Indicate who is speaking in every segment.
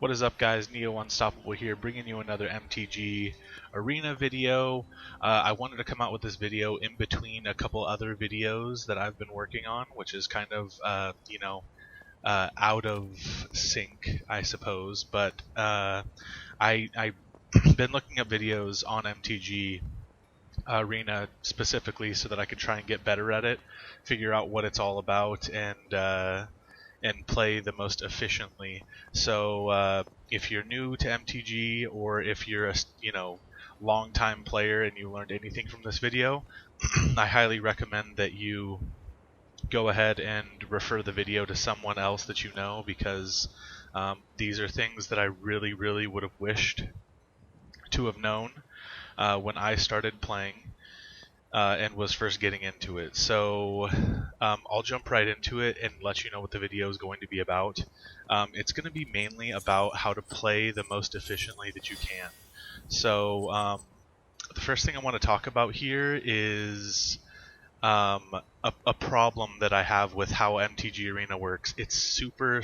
Speaker 1: What is up, guys? Neo Unstoppable here, bringing you another MTG Arena video. I wanted to come out with this video in between a couple other videos that I've been working on, which is kind of, out of sync, I suppose. But I've been looking at videos on MTG Arena specifically so that I could try and get better at it, figure out what it's all about, and play the most efficiently. So if you're new to MTG, or if you're a long time player and you learned anything from this video, I highly recommend that you go ahead and refer the video to someone else that you know, because these are things that I really would have wished to have known when I started playing and was first getting into it. So I'll jump right into it and let you know what the video is going to be about. It's going to be mainly about how to play the most efficiently that you can. So the first thing I want to talk about here is a problem that I have with how MTG Arena works. It's super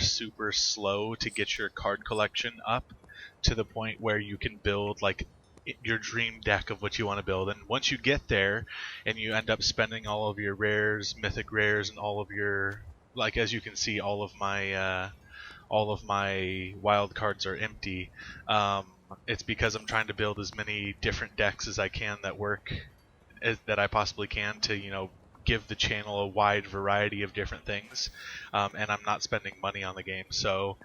Speaker 1: slow to get your card collection up to the point where you can build like your dream deck of what you want to build. And once you get there and you end up spending all of your rares, mythic rares, and all of your, like, as you can see, all of my wild cards are empty. It's because I'm trying to build as many different decks as I can that work that I possibly can to give the channel a wide variety of different things, and I'm not spending money on the game. So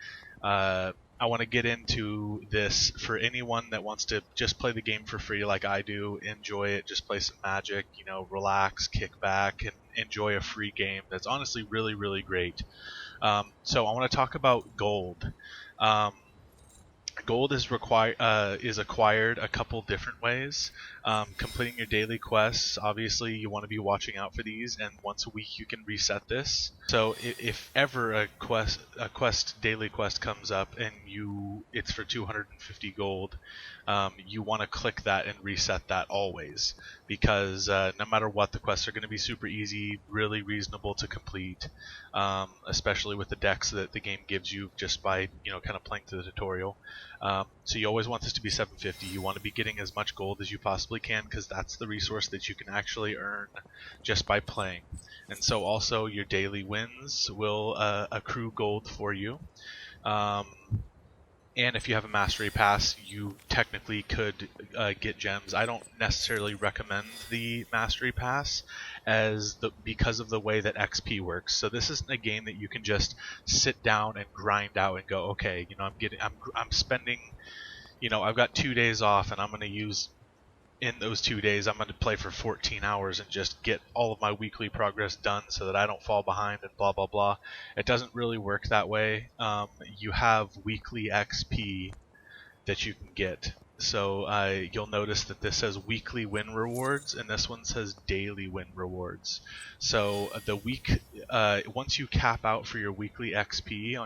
Speaker 1: I want to get into this for anyone that wants to just play the game for free like I do, enjoy it, just play some Magic, relax, kick back, and enjoy a free game that's honestly really great. So I want to talk about gold. Gold is acquired a couple different ways. Completing your daily quests, obviously you want to be watching out for these, and once a week you can reset this. So if ever a daily quest comes up and it's for 250 gold, you want to click that and reset that always, because no matter what, the quests are going to be super easy, really reasonable to complete, especially with the decks that the game gives you just by kind of playing through the tutorial. So you always want this to be 750. You want to be getting as much gold as you possibly can, because that's the resource that you can actually earn just by playing. And so also your daily wins will accrue gold for you. And if you have a mastery pass, you technically could get gems. I don't necessarily recommend the mastery pass because of the way that XP works. So this isn't a game that you can just sit down and grind out and go, okay, I'm spending, I've got 2 days off, and I'm going to use, in those 2 days, I'm going to play for 14 hours and just get all of my weekly progress done so that I don't fall behind and blah blah. It doesn't really work that way. You have weekly XP that you can get. So you'll notice that this says weekly win rewards, and this one says daily win rewards. So once you cap out for your weekly XP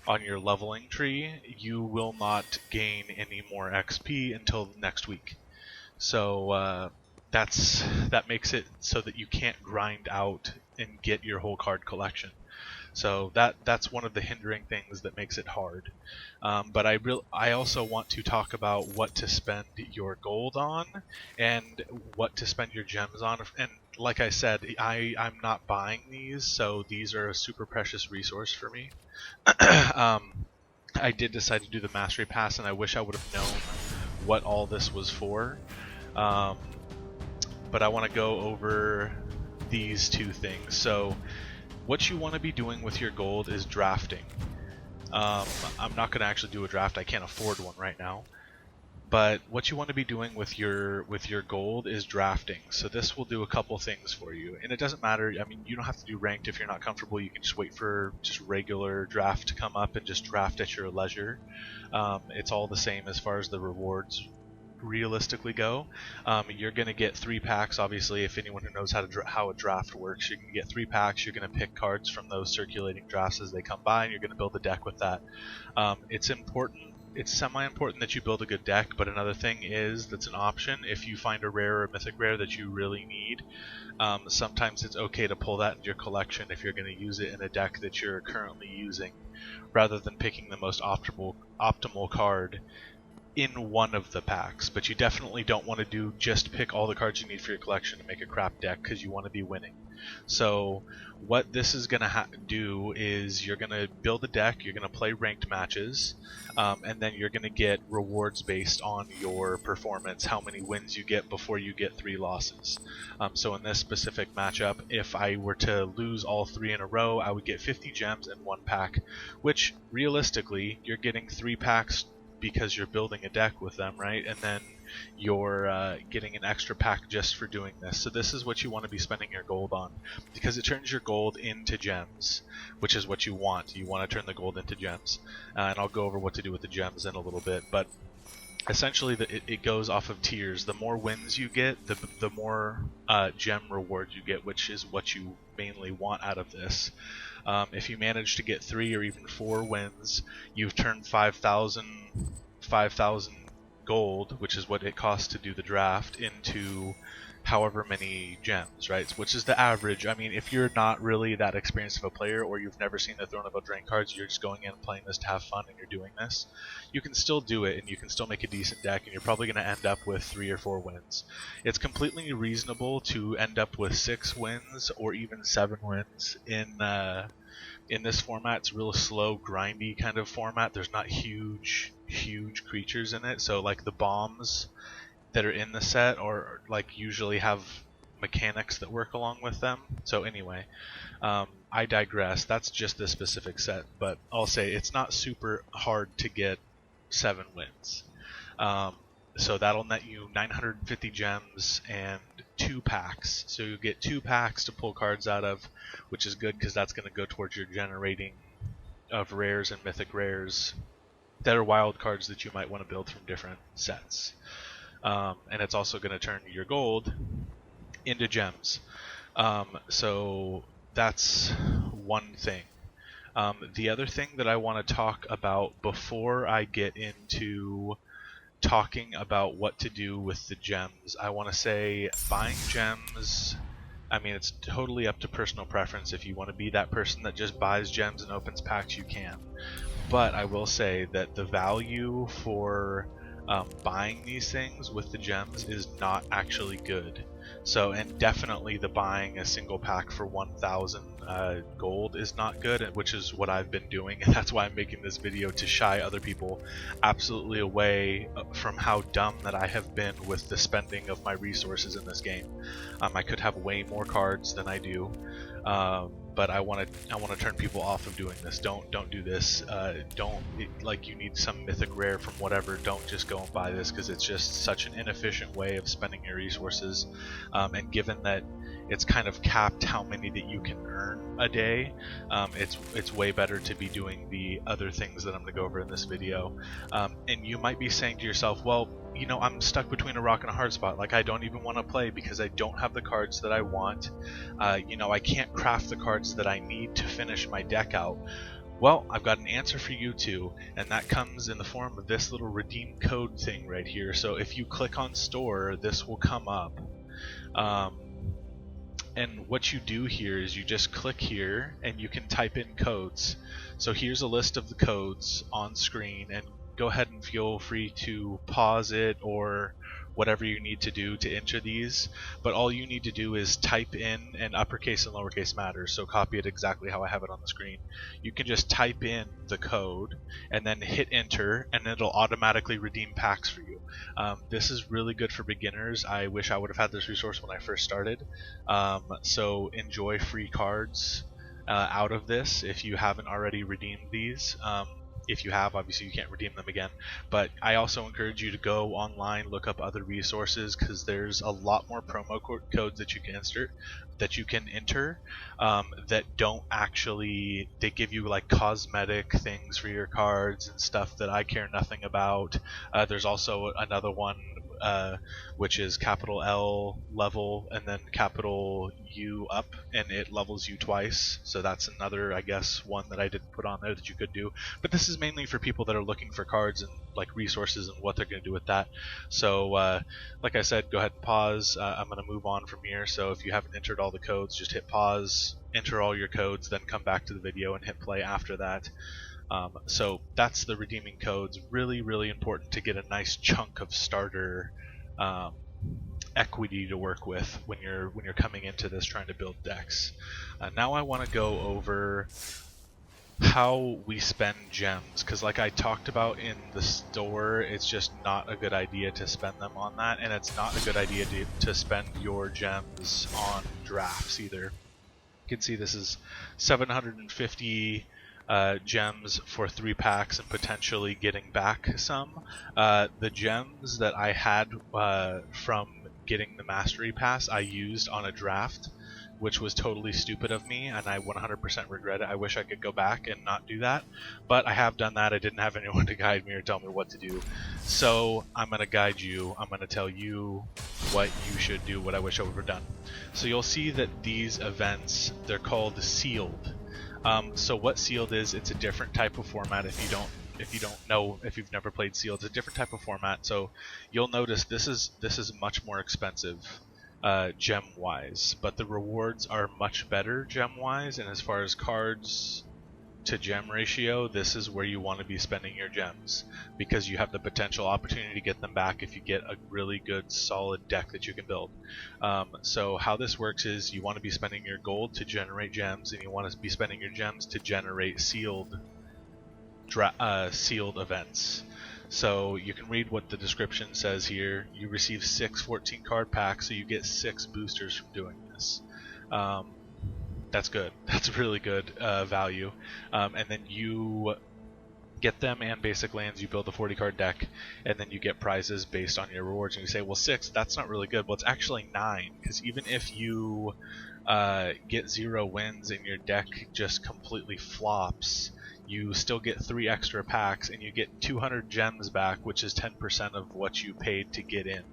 Speaker 1: on your leveling tree, you will not gain any more XP until next week. So that makes it so that you can't grind out and get your whole card collection. So that's one of the hindering things that makes it hard. But I also want to talk about what to spend your gold on and what to spend your gems on. And like I said, I'm not buying these, so these are a super precious resource for me. I did decide to do the mastery pass, and I wish I would have known what all this was for. But I want to go over these two things. So what you want to be doing with your gold is drafting. I'm not going to actually do a draft. I can't afford one right now. But what you want to be doing with your gold is drafting. So this will do a couple things for you. And it doesn't matter. I mean, you don't have to do ranked if you're not comfortable. You can just wait for just regular draft to come up and just draft at your leisure. It's all the same as far as the rewards realistically go. You're going to get 3 packs. Obviously, if anyone who knows how a draft works, you're going to get 3 packs. You're going to pick cards from those circulating drafts as they come by, and you're going to build a deck with that. It's semi-important that you build a good deck, but another thing that's an option. If you find a rare or a mythic rare that you really need, sometimes it's okay to pull that into your collection if you're going to use it in a deck that you're currently using. rather than picking the most optimal card in one of the packs. But you definitely don't want to just pick all the cards you need for your collection and make a crap deck, because you want to be winning. So what this is going to do is you're going to build a deck, you're going to play ranked matches, and then you're going to get rewards based on your performance, how many wins you get before you get 3 losses. So in this specific matchup, if I were to lose all 3 in a row, I would get 50 gems in 1 pack, which realistically you're getting 3 packs because you're building a deck with them, right? And then you're getting an extra pack just for doing this. So this is what you want to be spending your gold on, because it turns your gold into gems, which is what you want. You want to turn the gold into gems. And I'll go over what to do with the gems in a little bit, but essentially it goes off of tiers. The more wins you get, the more gem rewards you get, which is what you mainly want out of this. If you manage to get 3 or even 4 wins, you've turned 5,000 gold, which is what it costs to do the draft, into however many gems, right? Which is the average. I mean, if you're not really that experienced of a player, or you've never seen the Throne of Eldraine cards, you're just going in and playing this to have fun and you're doing this, you can still do it and you can still make a decent deck, and you're probably going to end up with 3 or 4 wins. It's completely reasonable to end up with 6 wins or even 7 wins in this format. It's a real slow, grindy kind of format. There's not huge creatures in it, so like the bombs that are in the set or like usually have mechanics that work along with them. So anyway, I digress. That's just this specific set, but I'll say it's not super hard to get 7 wins. So that'll net you 950 gems and 2 packs. So you get 2 packs to pull cards out of, which is good because that's going to go towards your generating of rares and mythic rares that are wild cards that you might want to build from different sets. And it's also going to turn your gold into gems. So that's one thing. The other thing that I want to talk about before I get into talking about what to do with the gems, I want to say buying gems, I mean, it's totally up to personal preference. If you want to be that person that just buys gems and opens packs, you can. But I will say that the value for buying these things with the gems is not actually good. So, and definitely the buying a single pack for 1,000 gold is not good, which is what I've been doing, and that's why I'm making this video, to shy other people absolutely away from how dumb that I have been with the spending of my resources in this game. I could have way more cards than I do, but I want to turn people off of doing this. Don't do this. Like you need some mythic rare from whatever. Don't just go and buy this, because it's just such an inefficient way of spending your resources. And given that it's kind of capped how many that you can earn a day, it's way better to be doing the other things that I'm going to go over in this video. And you might be saying to yourself, well, you know, I'm stuck between a rock and a hard spot. Like, I don't even want to play because I don't have the cards that I want. You know, I can't craft the cards that I need to finish my deck out. Well, I've got an answer for you too, and that comes in the form of this little redeem code thing right here. So if you click on store, this will come up. And what you do here is you just click here and you can type in codes. So here's a list of the codes on screen, and go ahead and feel free to pause it or whatever you need to do to enter these, but all you need to do is type in, and uppercase and lowercase matters, so copy it exactly how I have it on the screen. You can just type in the code and then hit enter, and it'll automatically redeem packs for you. This is really good for beginners. I wish I would have had this resource when I first started. So enjoy free cards out of this if you haven't already redeemed these. If you have, obviously you can't redeem them again, but I also encourage you to go online, look up other resources, because there's a lot more promo codes that you can enter that don't actually, they give you like cosmetic things for your cards and stuff that I care nothing about. There's also another one which is capital L level and then capital U up, and it levels you twice. So that's another, I guess, one that I didn't put on there that you could do. But this is mainly for people that are looking for cards and like resources and what they're going to do with that. So like I said, go ahead and pause. I'm going to move on from here. So if you haven't entered all the codes, just hit pause, enter all your codes, then come back to the video and hit play after that. So that's the redeeming codes. Really, really important to get a nice chunk of starter equity to work with when you're coming into this trying to build decks. Now I want to go over how we spend gems, because like I talked about in the store, it's just not a good idea to spend them on that, and it's not a good idea to spend your gems on drafts either. You can see this is 750 gems for 3 packs and potentially getting back some. The gems that I had from getting the Mastery Pass I used on a draft, which was totally stupid of me, and I 100% regret it. I wish I could go back and not do that, but I have done that. I didn't have anyone to guide me or tell me what to do, so I'm going to guide you. I'm going to tell you what you should do, what I wish I would have done. So you'll see that these events, they're called sealed. So what sealed is, it's a different type of format. If you don't know, if you've never played sealed, it's a different type of format. So you'll notice this is much more expensive gem wise, but the rewards are much better gem wise, and as far as cards to gem ratio, this is where you want to be spending your gems, because you have the potential opportunity to get them back if you get a really good solid deck that you can build. So how this works is you want to be spending your gold to generate gems, and you want to be spending your gems to generate sealed events. So you can read what the description says here. You receive 6 14 card packs, so you get 6 boosters from doing this. That's good. That's really good value. And then you get them and basic lands, you build a 40 card deck, and then you get prizes based on your rewards. And you say, well, 6, that's not really good. Well, it's actually 9, because even if you get 0 wins and your deck just completely flops, you still get 3 extra packs, and you get 200 gems back, which is 10% of what you paid to get in.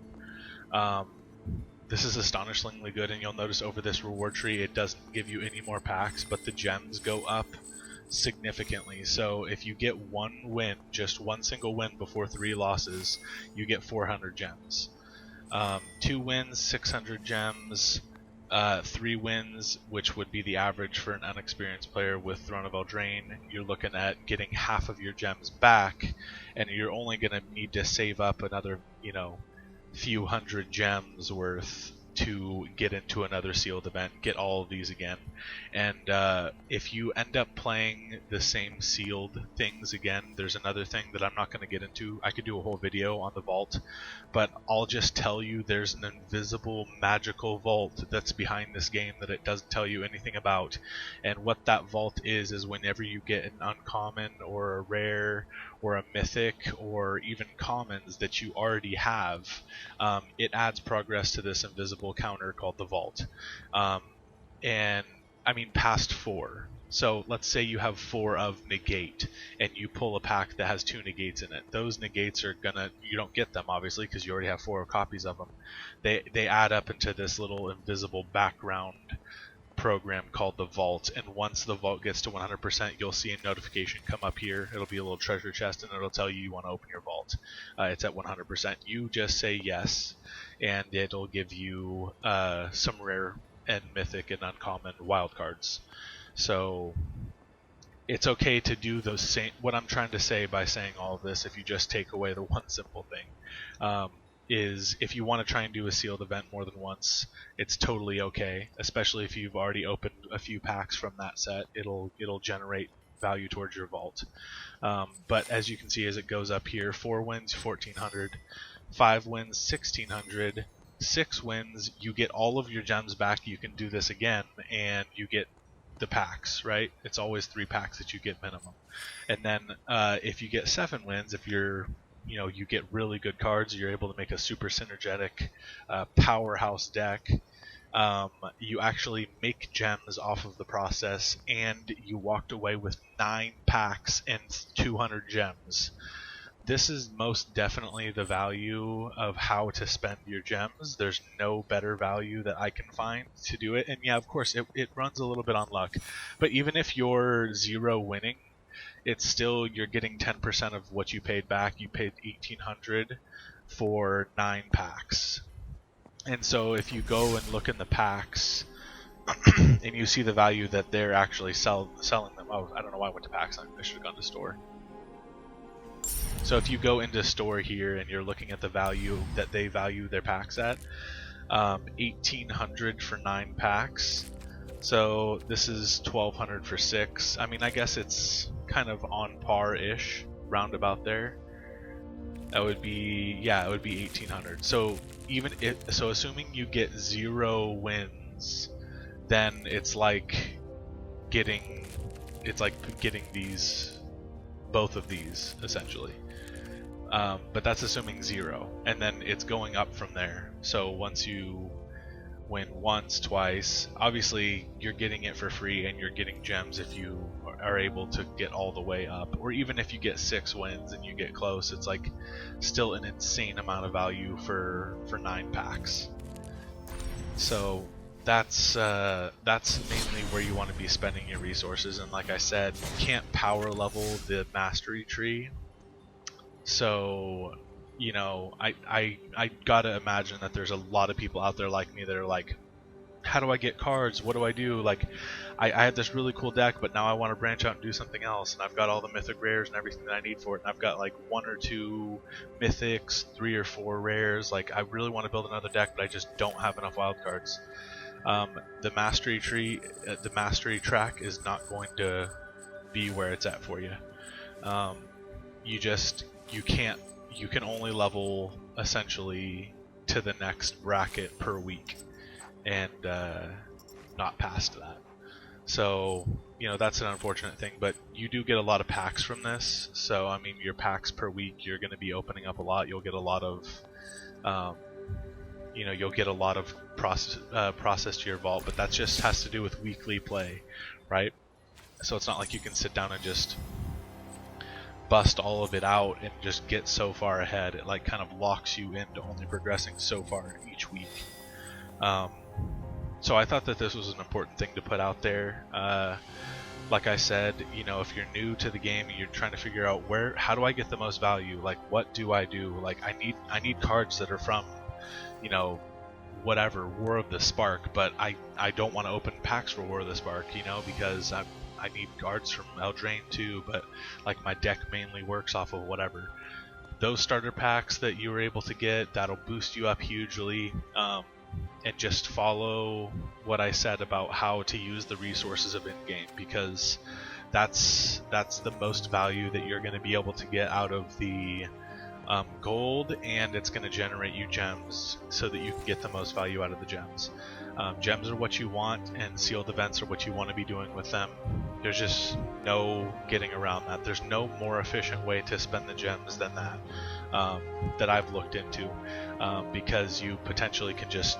Speaker 1: This is astonishingly good, and you'll notice over this reward tree it doesn't give you any more packs, but the gems go up significantly. So if you get 1 win, just 1 single win before 3 losses, you get 400 gems. 2 wins, 600 gems. 3 wins, which would be the average for an unexperienced player with Throne of Eldraine, you're looking at getting half of your gems back, and you're only going to need to save up another, few hundred gems worth to get into another sealed event, get all of these again. And if you end up playing the same sealed things again, there's another thing that I'm not going to get into. I could do a whole video on the vault, but I'll just tell you there's an invisible magical vault that's behind this game that it doesn't tell you anything about. And what that vault is whenever you get an uncommon or a rare or a mythic or even commons that you already have, it adds progress to this invisible counter called the vault. And I mean past 4. So let's say you have 4 of negate and you pull a pack that has 2 negates in it. Those negates are you don't get them obviously because you already have 4 copies of them. They add up into this little invisible background program called the vault, and once the vault gets to 100%, you'll see a notification come up here. It'll be a little treasure chest, and it'll tell you want to open your vault. It's at 100%. You just say yes, and it'll give you some rare and mythic and uncommon wild cards. So it's okay to do those same. What I'm trying to say by saying all of this, if you just take away the one simple thing, is if you want to try and do a sealed event more than once, it's totally okay, especially if you've already opened a few packs from that set. It'll generate value towards your vault. But as you can see as it goes up here, 4 wins 1400, 5 wins 1600, 6 wins you get all of your gems back. You can do this again and you get the packs, right? It's always 3 packs that you get minimum. And then if you get 7 wins, if you're you get really good cards, you're able to make a super synergetic powerhouse deck. You actually make gems off of the process, and you walked away with 9 packs and 200 gems. This is most definitely the value of how to spend your gems. There's no better value that I can find to do it. And yeah, of course, it runs a little bit on luck. But even if you're 0 winning, it's still, you're getting 10% of what you paid back. You paid 1800 for 9 packs. And so if you go and look in the packs, and you see the value that they're actually selling them. Oh, I don't know why I went to packs. I should have gone to store. So if you go into store here and you're looking at the value that they value their packs at, 1,800 for 9 packs. So this is 1,200 for 6. I mean, I guess it's kind of on par-ish, roundabout there. That would be, yeah, it would be 1,800. So so assuming you get 0 wins, then it's like getting these, both of these essentially. But that's assuming 0, and then it's going up from there. So once you win once, twice, obviously you're getting it for free, and you're getting gems if you are able to get all the way up. Or even if you get 6 wins and you get close, it's like still an insane amount of value for 9 packs. So that's mainly where you want to be spending your resources. And like I said, you can't power level the mastery tree. So, you know, I gotta imagine that there's a lot of people out there like me that are like, how do I get cards? What do I do? Like, I had this really cool deck, but now I want to branch out and do something else, and I've got all the mythic rares and everything that I need for it, and I've got like 1 or 2 mythics, 3 or 4 rares. Like, I really want to build another deck, but I just don't have enough wild cards. The mastery tree, the mastery track is not going to be where it's at for you. You can only level essentially to the next bracket per week, and not past that. So, you know, that's an unfortunate thing, but you do get a lot of packs from this. So, I mean, your packs per week, you're going to be opening up a lot. You'll get a lot of, you know, you'll get a lot of process to your vault, but that just has to do with weekly play, right? So it's not like you can sit down and just bust all of it out and just get so far ahead. It like kind of locks you into only progressing so far each week. So I thought that this was an important thing to put out there. Like I said, you know, if you're new to the game and you're trying to figure out how do I get the most value? Like, what do I do? Like, I need cards that are from, you know, whatever, War of the Spark, but I don't want to open packs for War of the Spark, you know, because I need cards from Eldraine too, but like my deck mainly works off of whatever. Those starter packs that you were able to get, that'll boost you up hugely. And just follow what I said about how to use the resources of in-game, because that's the most value that you're going to be able to get out of the gold, and it's going to generate you gems so that you can get the most value out of the gems. Gems are what you want, and sealed events are what you want to be doing with them. There's just no getting around that. There's no more efficient way to spend the gems than that, that I've looked into, because you potentially can just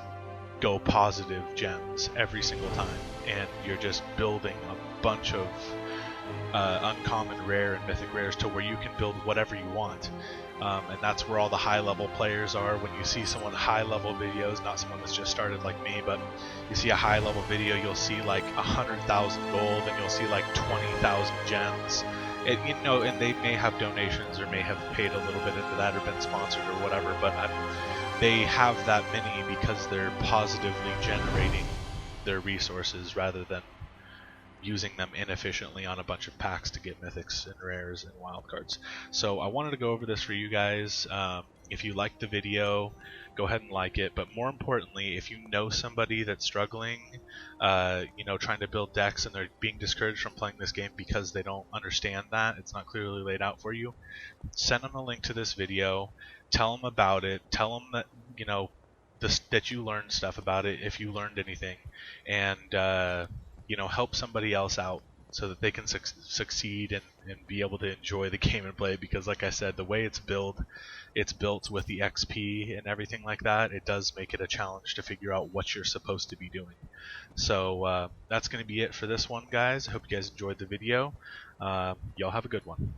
Speaker 1: go positive gems every single time, and you're just building a bunch of uncommon rare and mythic rares to where you can build whatever you want. And that's where all the high level players are. When you see someone high level videos, not someone that's just started like me, but you see a high level video, you'll see like 100,000 gold, and you'll see like 20,000 gems. You know, and they may have donations or may have paid a little bit into that or been sponsored or whatever, but they have that many because they're positively generating their resources rather than using them inefficiently on a bunch of packs to get mythics and rares and wildcards. So I wanted to go over this for you guys. If you liked the video, go ahead and like it, but more importantly, if you know somebody that's struggling, you know, trying to build decks and they're being discouraged from playing this game because they don't understand that, it's not clearly laid out for you, send them a link to this video, tell them about it, tell them that, you know, that you learned stuff about it if you learned anything, and you know, help somebody else out so that they can succeed and be able to enjoy the game and play. Because like I said, the way it's built with the XP and everything like that, it does make it a challenge to figure out what you're supposed to be doing. So that's going to be it for this one, guys. I hope you guys enjoyed the video. Y'all have a good one.